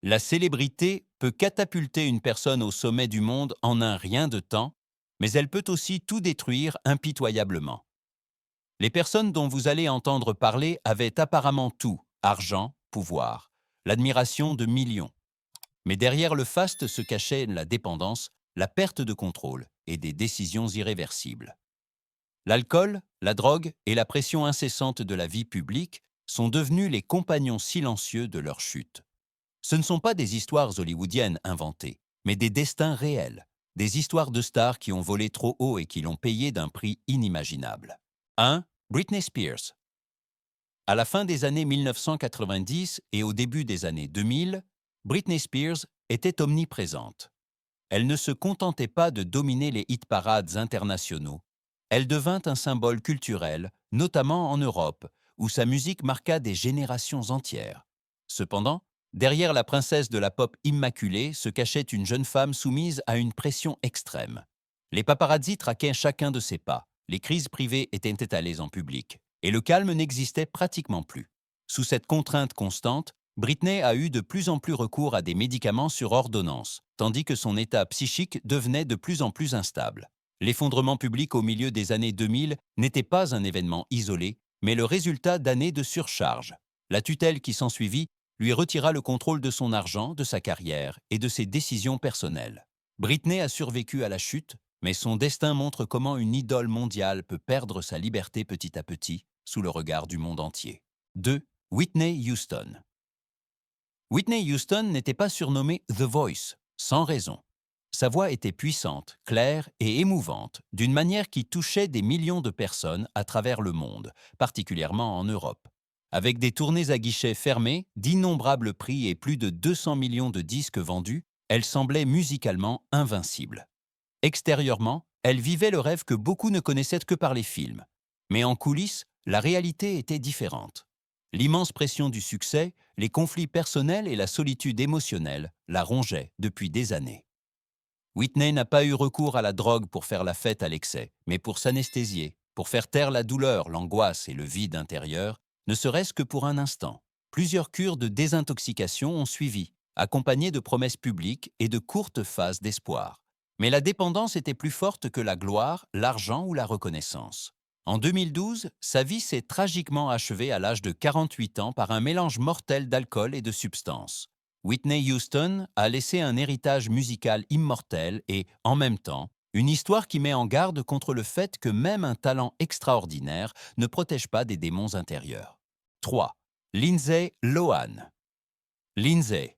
La célébrité peut catapulter une personne au sommet du monde en un rien de temps, mais elle peut aussi tout détruire impitoyablement. Les personnes dont vous allez entendre parler avaient apparemment tout, argent, pouvoir, l'admiration de millions. Mais derrière le faste se cachait la dépendance, la perte de contrôle et des décisions irréversibles. L'alcool, la drogue et la pression incessante de la vie publique sont devenus les compagnons silencieux de leur chute. Ce ne sont pas des histoires hollywoodiennes inventées, mais des destins réels, des histoires de stars qui ont volé trop haut et qui l'ont payé d'un prix inimaginable. 1. Britney Spears. À la fin des années 1990 et au début des années 2000, Britney Spears était omniprésente. Elle ne se contentait pas de dominer les hit-parades internationaux. Elle devint un symbole culturel, notamment en Europe, où sa musique marqua des générations entières. Cependant, derrière la princesse de la pop immaculée se cachait une jeune femme soumise à une pression extrême. Les paparazzis traquaient chacun de ses pas, les crises privées étaient étalées en public, et le calme n'existait pratiquement plus. Sous cette contrainte constante, Britney a eu de plus en plus recours à des médicaments sur ordonnance, tandis que son état psychique devenait de plus en plus instable. L'effondrement public au milieu des années 2000 n'était pas un événement isolé, mais le résultat d'années de surcharge. La tutelle qui s'ensuivit lui retira le contrôle de son argent, de sa carrière et de ses décisions personnelles. Britney a survécu à la chute, mais son destin montre comment une idole mondiale peut perdre sa liberté petit à petit, sous le regard du monde entier. 2. Whitney Houston. Whitney Houston n'était pas surnommée The Voice, sans raison. Sa voix était puissante, claire et émouvante, d'une manière qui touchait des millions de personnes à travers le monde, particulièrement en Europe. Avec des tournées à guichets fermés, d'innombrables prix et plus de 200 millions de disques vendus, elle semblait musicalement invincible. Extérieurement, elle vivait le rêve que beaucoup ne connaissaient que par les films. Mais en coulisses, la réalité était différente. L'immense pression du succès, les conflits personnels et la solitude émotionnelle la rongeaient depuis des années. Whitney n'a pas eu recours à la drogue pour faire la fête à l'excès, mais pour s'anesthésier, pour faire taire la douleur, l'angoisse et le vide intérieur, ne serait-ce que pour un instant. Plusieurs cures de désintoxication ont suivi, accompagnées de promesses publiques et de courtes phases d'espoir. Mais la dépendance était plus forte que la gloire, l'argent ou la reconnaissance. En 2012, sa vie s'est tragiquement achevée à l'âge de 48 ans par un mélange mortel d'alcool et de substances. Whitney Houston a laissé un héritage musical immortel et, en même temps, une histoire qui met en garde contre le fait que même un talent extraordinaire ne protège pas des démons intérieurs. 3. Lindsay Lohan. Lindsay.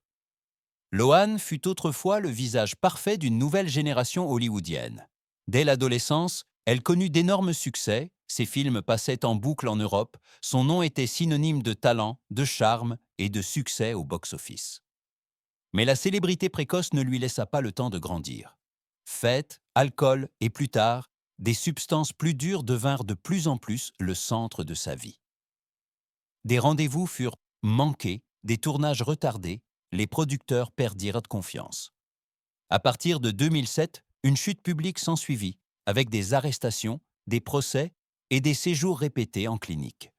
Lohan fut autrefois le visage parfait d'une nouvelle génération hollywoodienne. Dès l'adolescence, elle connut d'énormes succès, ses films passaient en boucle en Europe, son nom était synonyme de talent, de charme et de succès au box-office. Mais la célébrité précoce ne lui laissa pas le temps de grandir. Fêtes, alcool et plus tard, des substances plus dures devinrent de plus en plus le centre de sa vie. Des rendez-vous furent manqués, des tournages retardés, les producteurs perdirent confiance. À partir de 2007, une chute publique s'ensuivit, avec des arrestations, des procès et des séjours répétés en clinique.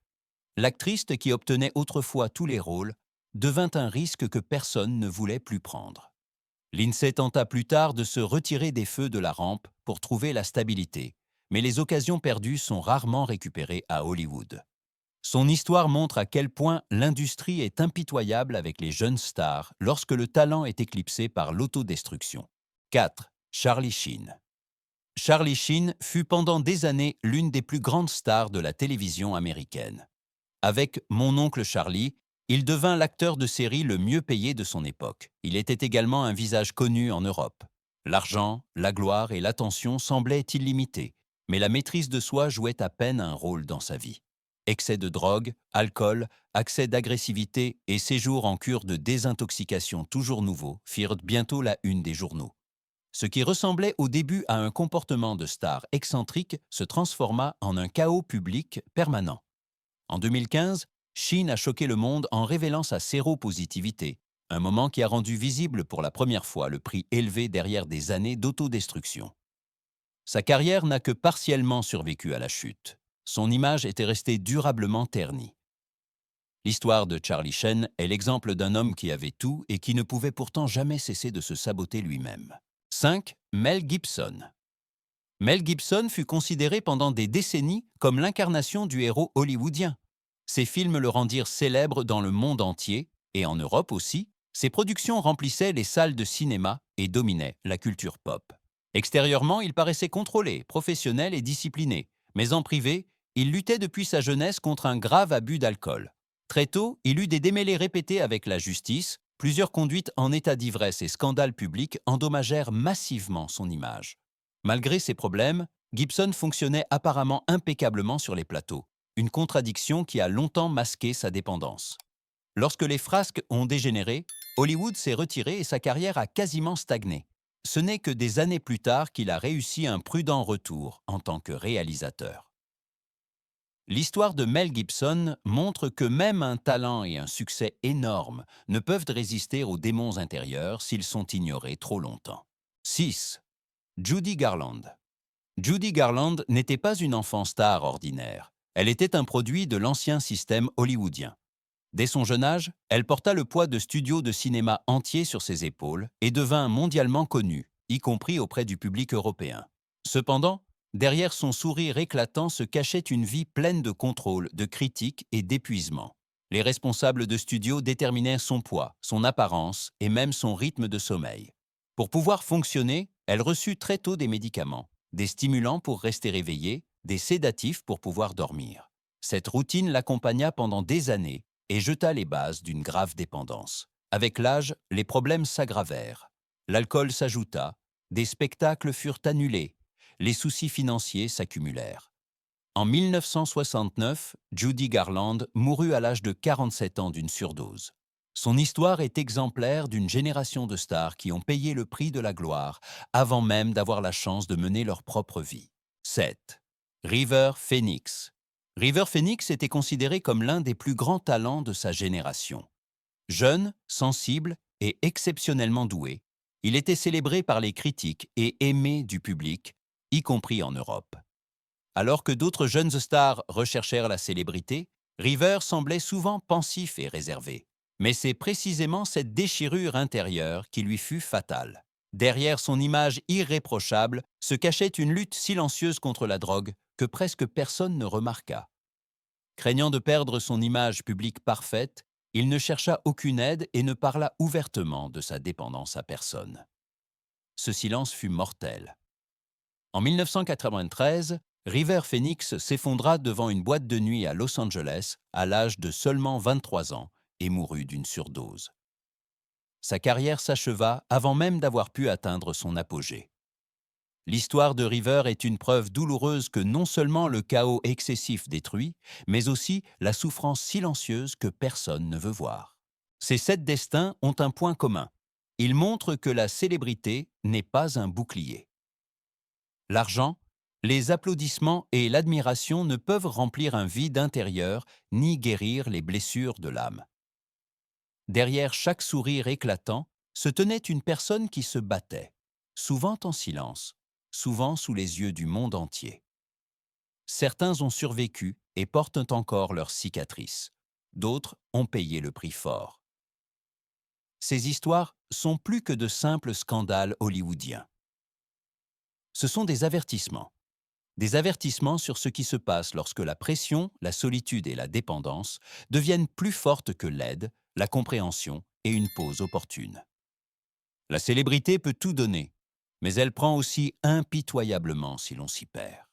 L'actrice qui obtenait autrefois tous les rôles devint un risque que personne ne voulait plus prendre. Lindsay tenta plus tard de se retirer des feux de la rampe pour trouver la stabilité, mais les occasions perdues sont rarement récupérées à Hollywood. Son histoire montre à quel point l'industrie est impitoyable avec les jeunes stars lorsque le talent est éclipsé par l'autodestruction. 4. Charlie Sheen. Charlie Sheen fut pendant des années l'une des plus grandes stars de la télévision américaine. Avec Mon oncle Charlie, il devint l'acteur de série le mieux payé de son époque. Il était également un visage connu en Europe. L'argent, la gloire et l'attention semblaient illimités, mais la maîtrise de soi jouait à peine un rôle dans sa vie. Excès de drogue, alcool, accès d'agressivité et séjours en cure de désintoxication toujours nouveaux firent bientôt la une des journaux. Ce qui ressemblait au début à un comportement de star excentrique se transforma en un chaos public permanent. En 2015, Sheen a choqué le monde en révélant sa séropositivité, un moment qui a rendu visible pour la première fois le prix élevé derrière des années d'autodestruction. Sa carrière n'a que partiellement survécu à la chute. Son image était restée durablement ternie. L'histoire de Charlie Sheen est l'exemple d'un homme qui avait tout et qui ne pouvait pourtant jamais cesser de se saboter lui-même. 5. Mel Gibson. Mel Gibson fut considéré pendant des décennies comme l'incarnation du héros hollywoodien. Ses films le rendirent célèbre dans le monde entier, et en Europe aussi. Ses productions remplissaient les salles de cinéma et dominaient la culture pop. Extérieurement, il paraissait contrôlé, professionnel et discipliné, mais en privé, il luttait depuis sa jeunesse contre un grave abus d'alcool. Très tôt, il eut des démêlés répétés avec la justice, plusieurs conduites en état d'ivresse et scandales publics endommagèrent massivement son image. Malgré ces problèmes, Gibson fonctionnait apparemment impeccablement sur les plateaux, une contradiction qui a longtemps masqué sa dépendance. Lorsque les frasques ont dégénéré, Hollywood s'est retiré et sa carrière a quasiment stagné. Ce n'est que des années plus tard qu'il a réussi un prudent retour en tant que réalisateur. L'histoire de Mel Gibson montre que même un talent et un succès énormes ne peuvent résister aux démons intérieurs s'ils sont ignorés trop longtemps. 6. Judy Garland. Judy Garland n'était pas une enfant star ordinaire. Elle était un produit de l'ancien système hollywoodien. Dès son jeune âge, elle porta le poids de studios de cinéma entiers sur ses épaules et devint mondialement connue, y compris auprès du public européen. Cependant, derrière son sourire éclatant se cachait une vie pleine de contrôle, de critiques et d'épuisement. Les responsables de studios déterminaient son poids, son apparence et même son rythme de sommeil. Pour pouvoir fonctionner, elle reçut très tôt des médicaments, des stimulants pour rester éveillée, des sédatifs pour pouvoir dormir. Cette routine l'accompagna pendant des années et jeta les bases d'une grave dépendance. Avec l'âge, les problèmes s'aggravèrent. L'alcool s'ajouta, des spectacles furent annulés, les soucis financiers s'accumulèrent. En 1969, Judy Garland mourut à l'âge de 47 ans d'une surdose. Son histoire est exemplaire d'une génération de stars qui ont payé le prix de la gloire avant même d'avoir la chance de mener leur propre vie. 7. River Phoenix. River Phoenix était considéré comme l'un des plus grands talents de sa génération. Jeune, sensible et exceptionnellement doué, il était célébré par les critiques et aimé du public, y compris en Europe. Alors que d'autres jeunes stars recherchèrent la célébrité, River semblait souvent pensif et réservé. Mais c'est précisément cette déchirure intérieure qui lui fut fatale. Derrière son image irréprochable se cachait une lutte silencieuse contre la drogue que presque personne ne remarqua. Craignant de perdre son image publique parfaite, il ne chercha aucune aide et ne parla ouvertement de sa dépendance à personne. Ce silence fut mortel. En 1993, River Phoenix s'effondra devant une boîte de nuit à Los Angeles à l'âge de seulement 23 ans et mourut d'une surdose. Sa carrière s'acheva avant même d'avoir pu atteindre son apogée. L'histoire de River est une preuve douloureuse que non seulement le chaos excessif détruit, mais aussi la souffrance silencieuse que personne ne veut voir. Ces 7 destins ont un point commun. Ils montrent que la célébrité n'est pas un bouclier. L'argent, les applaudissements et l'admiration ne peuvent remplir un vide intérieur ni guérir les blessures de l'âme. Derrière chaque sourire éclatant se tenait une personne qui se battait, souvent en silence, souvent sous les yeux du monde entier. Certains ont survécu et portent encore leurs cicatrices. D'autres ont payé le prix fort. Ces histoires sont plus que de simples scandales hollywoodiens. Ce sont des avertissements. Des avertissements sur ce qui se passe lorsque la pression, la solitude et la dépendance deviennent plus fortes que l'aide, la compréhension et une pause opportune. La célébrité peut tout donner, mais elle prend aussi impitoyablement si l'on s'y perd.